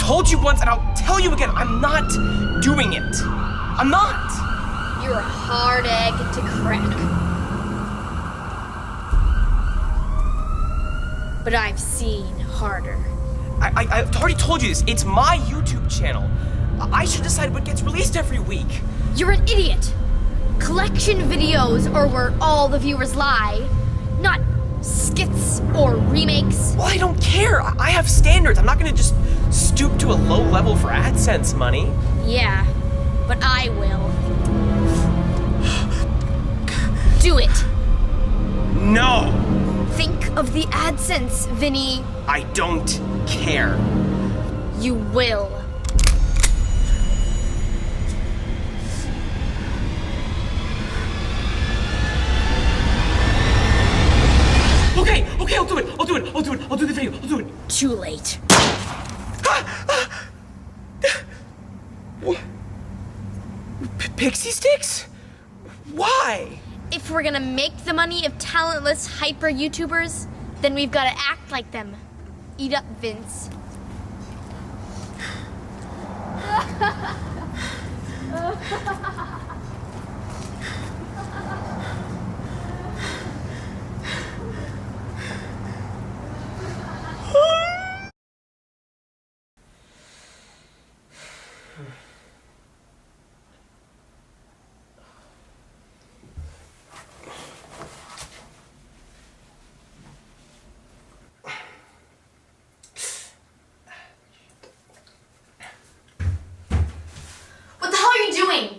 told you once and I'll tell you again, I'm not doing it. I'm not. You're a hard egg to crack. But I've seen harder. I've already told you this. It's my YouTube channel. I should decide what gets released every week. You're an idiot. Collection videos are where all the viewers lie, not skits or remakes. Well, I don't care. I have standards. I'm not gonna just stoop to a low level for AdSense money. Yeah, but I will. Do it. No. Think of the AdSense, Vinny. I don't care. You will. Okay, I'll do the video, I'll do it. Too late. What? Pixie sticks? Why? If we're gonna make the money of talentless hyper YouTubers, then we've gotta act like them. Eat up, Vince.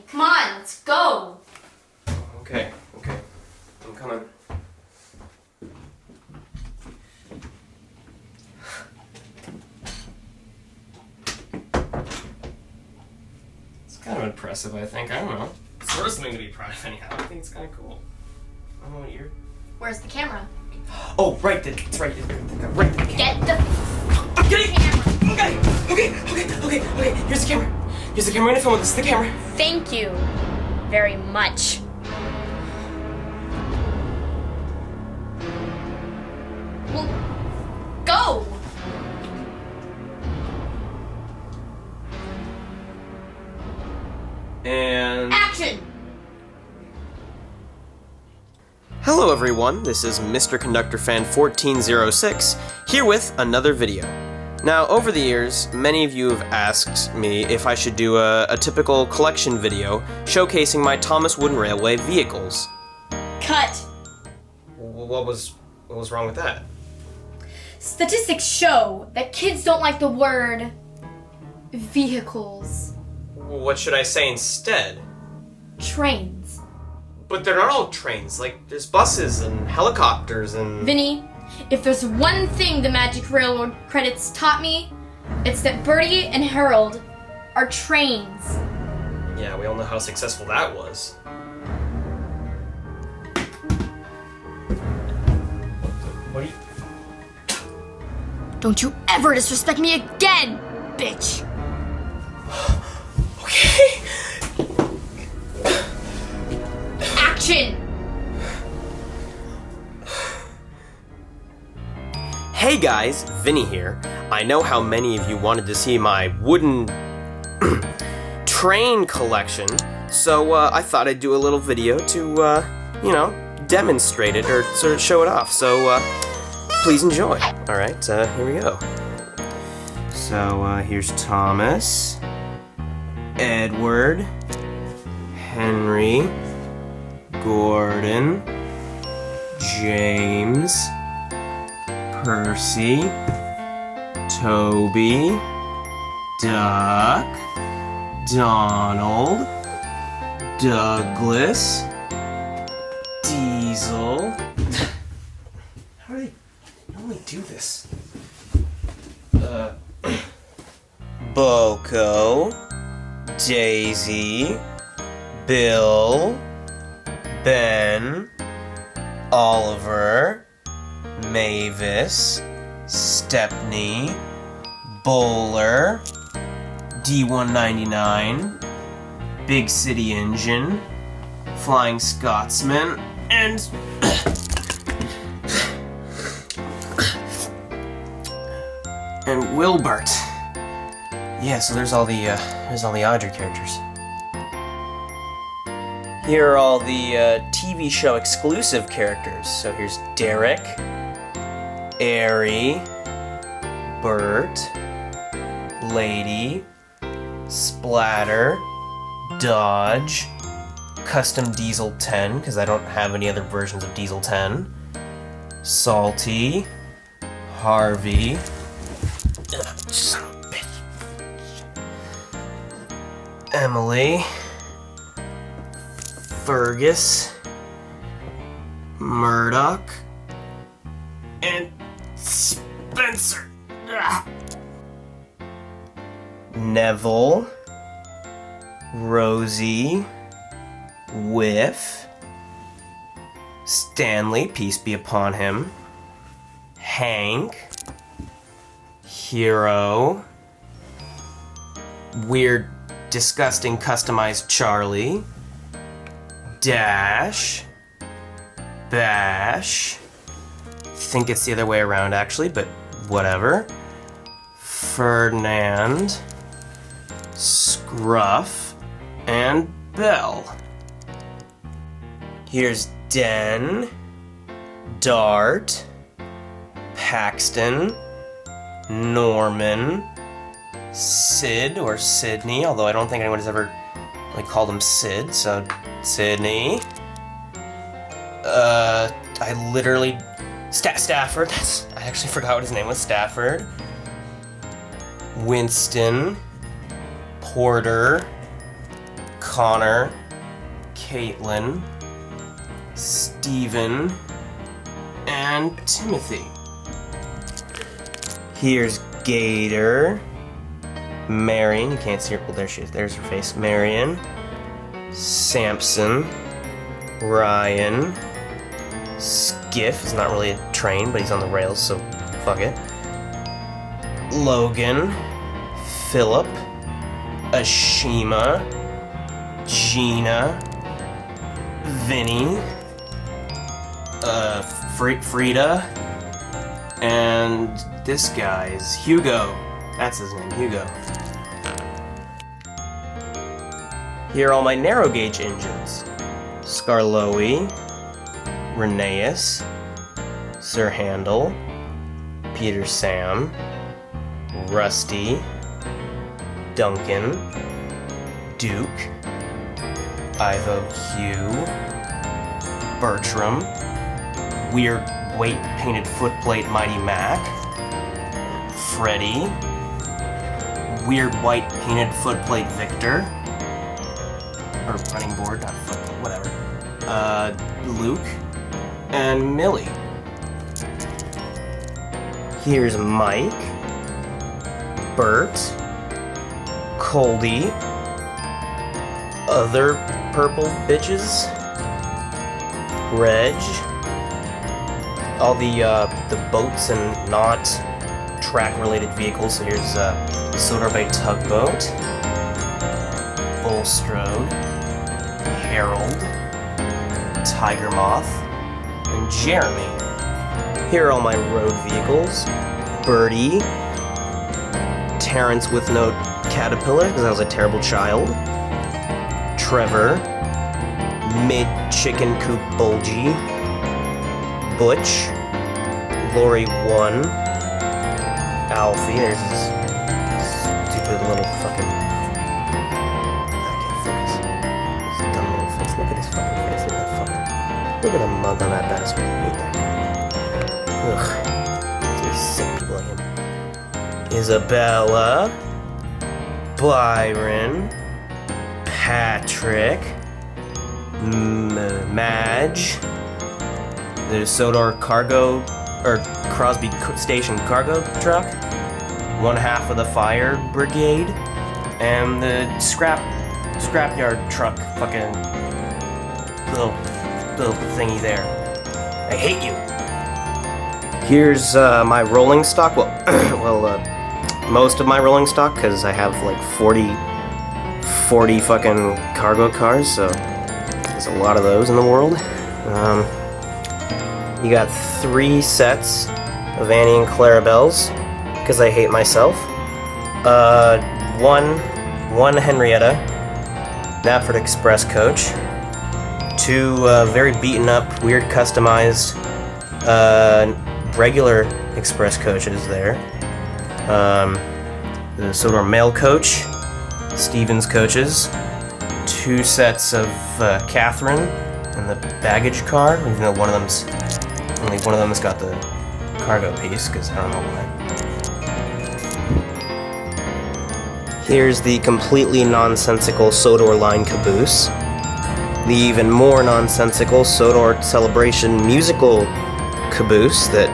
Come on, let's go. Okay. I'm coming. It's kind of impressive, I think. I don't know. It's sort of something to be proud of anyhow. I think it's kind of cool. I don't know what you're... Where's the camera? Oh, right, that's right. Right, the camera. Get the I'm getting camera. Okay. Here's the camera. Here's the camera. I'm gonna film it. This is the camera. Thank you very much. Well, go! And... Action! Hello everyone, this is Mr. Conductor Fan 1406, here with another video. Now, over the years, many of you have asked me if I should do a typical collection video showcasing my Thomas Wooden Railway vehicles. Cut! What was wrong with that? Statistics show that kids don't like the word vehicles. What should I say instead? Trains. But they're not all trains, like there's buses and helicopters and... Vinny, if there's one thing the Magic Railroad credits taught me, it's that Bertie and Harold are trains. Yeah, we all know how successful that was. What are you... Don't you ever disrespect me again, bitch! Okay. Action! Hey guys, Vinny here. I know how many of you wanted to see my wooden train collection, so I thought I'd do a little video to, demonstrate it or sort of show it off. So please enjoy. All right, here we go. So here's Thomas, Edward, Henry, Gordon, James, Percy, Toby, Duck, Donald, Douglas, Diesel. How do they normally do this? Boko, Daisy, Bill, Ben, Oliver, Mavis, Stepney, Bowler, D199, Big City Engine, Flying Scotsman, and Wilbert. Yeah, so there's all the Audrey characters. Here are all the TV show exclusive characters. So here's Derek, Airy, Bert, Lady, Splatter, Dodge, Custom Diesel 10, because I don't have any other versions of Diesel 10, Salty, Harvey, son of a bitch, Emily, Fergus, Murdoch, and Spencer. Neville, Rosie, Whiff, Stanley, peace be upon him, Hank, Hero, weird, disgusting, customized Charlie, Dash, Bash, think it's the other way around actually, but whatever, Ferdinand, Scruff, and Bell. Here's Den, Dart, Paxton, Norman, Sid, or Sydney, although I don't think anyone has ever called him Sid, so Sydney. I literally... Stafford, I actually forgot what his name was, Stafford. Winston, Porter, Connor, Caitlin, Stephen, and Timothy. Here's Gator, Marion, you can't see her, well there she is, there's her face, Marion, Samson, Ryan, Skiff is not really a train, but he's on the rails, so fuck it. Logan, Philip, Ashima, Gina, Vinny, Frida, and this guy's Hugo. That's his name, Hugo. Here are all my narrow gauge engines. Scarloe, Rheneas, Sir Handel, Peter Sam, Rusty, Duncan, Duke, Ivo Hugh, Bertram, weird weight painted footplate Mighty Mac, Freddy, weird white painted footplate Victor, or running board, not footplate, whatever, Luke, and Millie. Here's Mike, Bert, Coldy, other purple bitches, Reg, all the boats and not track-related vehicles. So here's Sodor Bay Tugboat, Bulstrode, Harold, Tiger Moth, and Jeremy. Here are all my road vehicles. Birdie, Terrence with no caterpillar because I was a terrible child, Trevor, Mid-Chicken Coop Bulgy, Butch, Lori 1, Alfie, there's this stupid little fucking... I can't focus. This dumb little face. Look at his fucking face. Look at that fucking... Look at the mug on that bastard. I hate that guy. Ugh. He's sick people like him. Isabella, Byron, Patrick, Madge, the Sodor cargo, or Crosby Station cargo truck, one half of the fire brigade, and the scrapyard truck, fucking little thingy there. I hate you. Here's my rolling stock. Well, most of my rolling stock, because I have like 40 fucking cargo cars, so there's a lot of those in the world. You got 3 sets of Annie and Clarabelle's, because I hate myself. one Henrietta Knapford Express coach, 2 very beaten up, weird customized regular express coaches there. The Sodor mail coach, Stevens coaches, 2 sets of Catherine and the baggage car, even though only one of them's got the cargo piece, because I don't know why. Here's the completely nonsensical Sodor line caboose. The even more nonsensical Sodor Celebration musical caboose that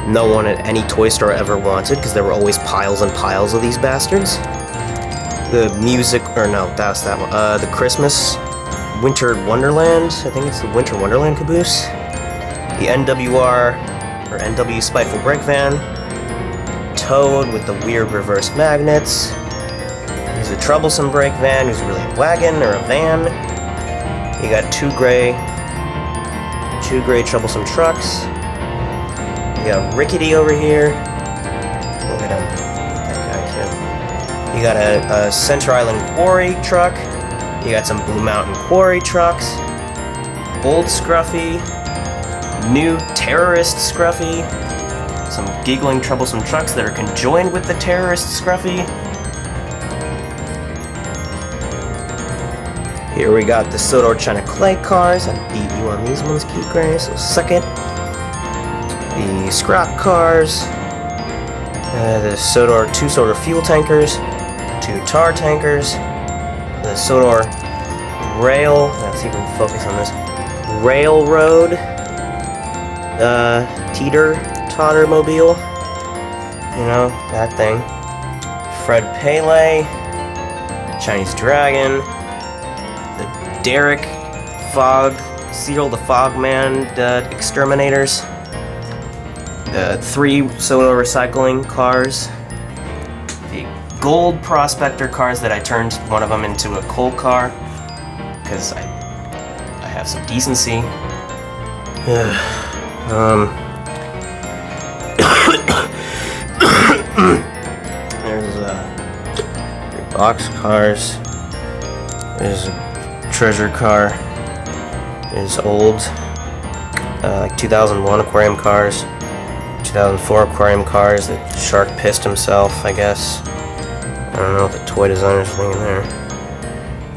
no one at any toy store ever wanted, because there were always piles and piles of these bastards. The Christmas Winter Wonderland, I think it's the Winter Wonderland caboose. The NWR, or NW Spiteful Brake Van. Toad with the weird reversed magnets. There's a troublesome brake van, who's really a wagon or a van. You got two gray troublesome trucks. You got Rickety over here. Look at him. That guy too. You got a Center Island Quarry truck. You got some Blue Mountain Quarry trucks. Old Scruffy. New Terrorist Scruffy. Some giggling troublesome trucks that are conjoined with the Terrorist Scruffy. Here we got the Sodor China Clay cars. I beat you on these ones, Keith Gray, so suck it. The scrap cars. The two Sodor fuel tankers. 2 tar tankers. The Sodor rail. Let's see if we can focus on this. Railroad. Totter mobile. You know, that thing. Fred Pele. Chinese Dragon. Derek Cyril the Fogman exterminators. The 3 Sodor recycling cars. The gold prospector cars that I turned one of them into a coal car because I have some decency. There's box cars. There's a treasure car. Is old, like 2001 aquarium cars, 2004 aquarium cars that Shark pissed himself, I guess. I don't know what the toy designer's thinking there.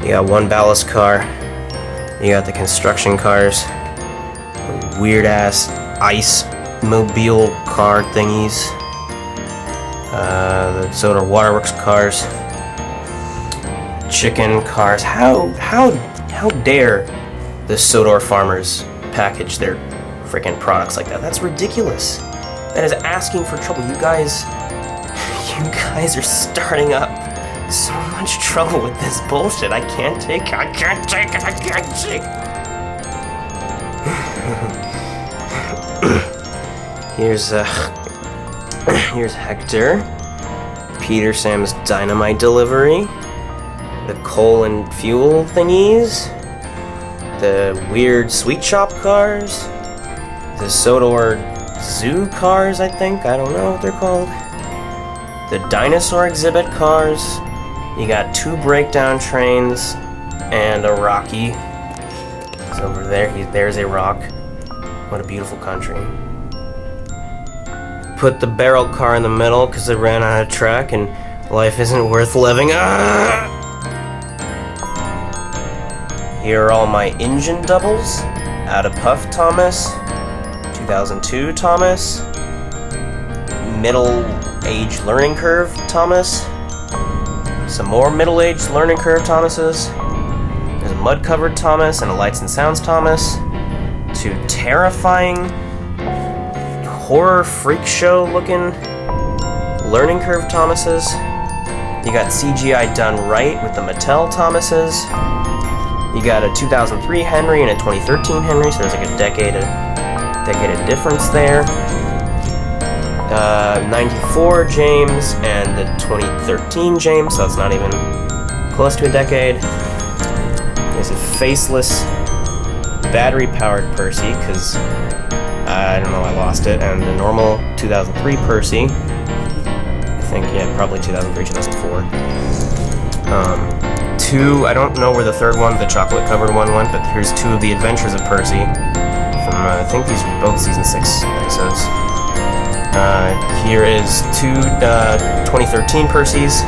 You got 1 ballast car. You got the construction cars, the weird ass ice mobile car thingies, the Sodor Waterworks cars, chicken cars. How dare the Sodor farmers package their freaking products like that? That's ridiculous. That is asking for trouble. You guys are starting up so much trouble with this bullshit. I can't take it. Here's Hector. Peter Sam's dynamite delivery. The coal and fuel thingies. The weird sweet shop cars. The Sodor zoo cars, I think. I don't know what they're called. The dinosaur exhibit cars. You got 2 breakdown trains and a Rocky. It's over there. There's a rock. What a beautiful country. Put the barrel car in the middle because it ran out of track and life isn't worth living. Here are all my engine doubles. Out of Puff Thomas. 2002 Thomas. Middle-aged learning curve Thomas. Some more middle-aged learning curve Thomases. There's a mud-covered Thomas and a lights and sounds Thomas. 2 terrifying horror freak show looking learning curve Thomases. You got CGI done right with the Mattel Thomases. You got a 2003 Henry and a 2013 Henry, so there's like a decade of difference there. 94 James and the 2013 James, so it's not even close to a decade. There's a faceless battery-powered Percy, because I don't know, I lost it, and the normal 2003 Percy. I think, yeah, probably 2003, 2004. Two, I don't know where the third one, the chocolate-covered one, went, but here's two of the Adventures of Percy from, I think these are both Season 6 episodes. Here is two 2013 Percys.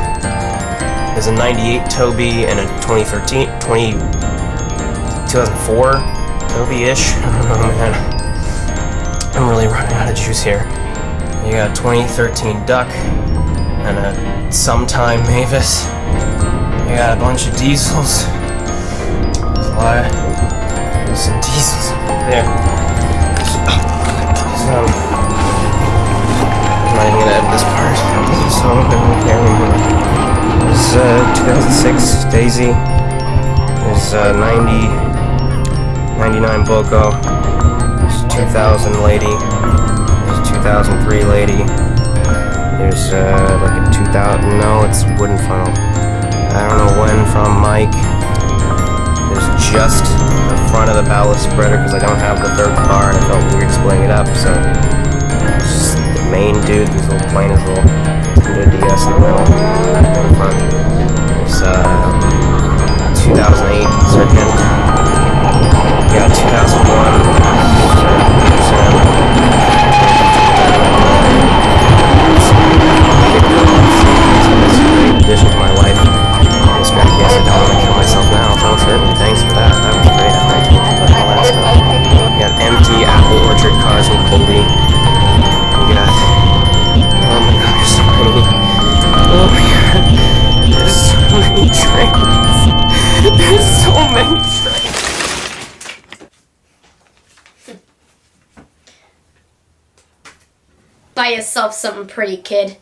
There's a 98 Toby and a 2004 Toby-ish. I don't know, man. I'm really running out of juice here. You got a 2013 Duck and a sometime Mavis. You got a bunch of diesels. There's a lot of some diesels there. I'm not even gonna edit this part. So I don't care anymore. There's 2006 Daisy. There's 99 Boko. There's 2000 Lady. There's 2003 Lady. There's like a 2000. No, it's wooden funnel. I don't know when from Mike. There's just the front of the ballast spreader because I don't have the third car and I felt weird splitting it up. So just the main dude, this little plane is little Nintendo DS in the middle, in the front. There's 2008 Circuit. Yeah, 2001. Addition to my life. This guy, yes, I don't want to kill myself now. Thanks for that. That was great. I liked all that stuff. We got empty apple orchard cars from Colby. We got, oh my god, there's so many. Oh my god, there's so many trains. There's so many trains. Buy yourself something pretty, kid.